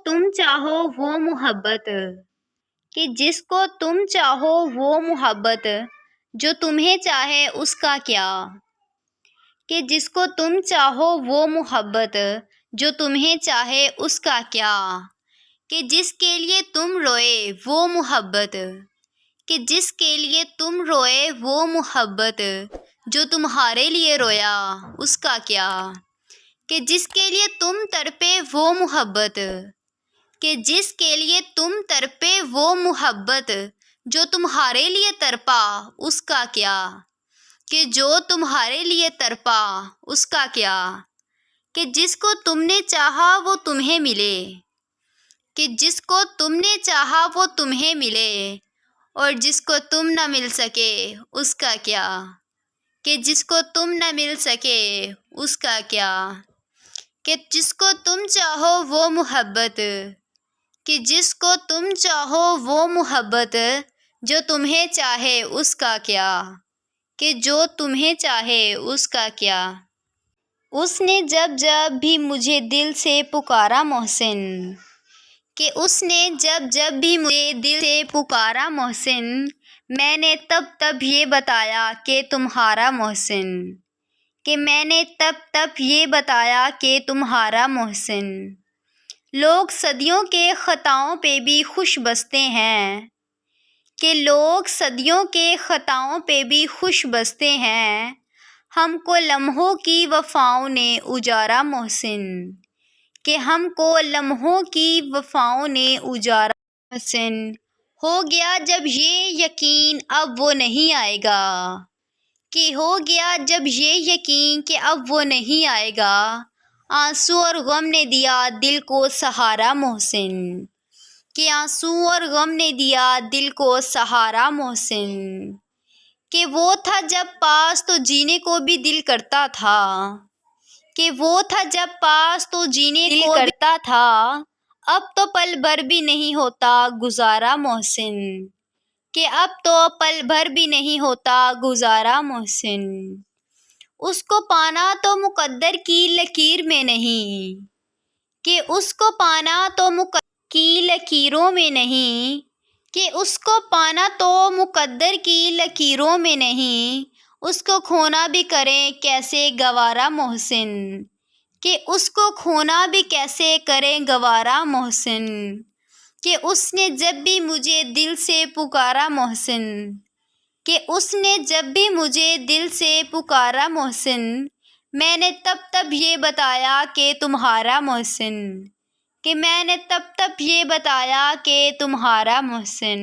تم چاہو وہ محبت، کہ جس کو تم چاہو وہ محبت، جو تمہیں چاہے اس کا کیا، کہ جس کو تم چاہو وہ محبت، جو تمہیں چاہے اس کا کیا، کہ جس کے لیے تم روئے وہ محبت، کہ جس کے لیے تم روئے وہ محبت، جو تمہارے لیے رویا اس کا کیا، کہ جس کے لیے تم تڑپے وہ محبت، کہ جس کے لیے تم تڑپے وہ محبت، جو تمہارے لیے تڑپا اس کا کیا، کہ جو تمہارے لیے تڑپا اس کا کیا، کہ جس کو تم نے چاہا وہ تمہیں ملے، کہ جس کو تم نے چاہا وہ تمہیں ملے، اور جس کو تم نہ مل سکے اس کا کیا، کہ جس کو تم نہ مل سکے اس کا کیا، کہ جس کو تم چاہو وہ محبت، کہ جس کو تم چاہو وہ محبت، جو تمہیں چاہے اس کا کیا، کہ جو تمہیں چاہے اس کا کیا۔ اس نے جب جب بھی مجھے دل سے پکارا محسن، کہ اس نے جب جب بھی مجھے دل سے پکارا محسن، میں نے تب تب یہ بتایا کہ تمہارا محسن، کہ میں نے تب تب یہ بتایا کہ تمہارا محسن۔ لوگ صدیوں کے خطاؤں پہ بھی خوش بستے ہیں، کہ لوگ صدیوں کے خطاؤں پہ بھی خوش بستے ہیں، ہم کو لمحوں کی وفاؤں نے اجارا محسن، کہ ہم کو لمحوں کی وفاؤں نے اجارا محسن۔ ہو گیا جب یہ یقین اب وہ نہیں آئے گا، کہ ہو گیا جب یہ یقین کہ اب وہ نہیں آئے گا، آنسو اور غم نے دیا دل کو سہارا محسن، کہ آنسو اور غم نے دیا دل کو سہارا محسن۔ کہ وہ تھا جب پاس تو جینے کو بھی دل کرتا تھا، کہ وہ تھا جب پاس تو جینے کو کرتا تھا، اب تو پل بھر بھی نہیں ہوتا گزارا محسن، کہ اب تو پل بھر بھی نہیں ہوتا گزارا محسن۔ اس کو پانا تو مقدر کی لکیر میں نہیں، کہ اس کو پانا تو مقدر کی لکیروں میں نہیں، کہ اس کو پانا تو مقدر کی لکیروں میں نہیں، اس کو کھونا بھی کریں کیسے گوارا محسن، کہ اس کو کھونا بھی کیسے کریں گوارا محسن۔ کہ اس نے جب بھی مجھے دل سے پکارا محسن، کہ اس نے جب بھی مجھے دل سے پکارا محسن، میں نے تب تب یہ بتایا کہ تمہارا محسن، کہ میں نے تب تب یہ بتایا کہ تمہارا محسن۔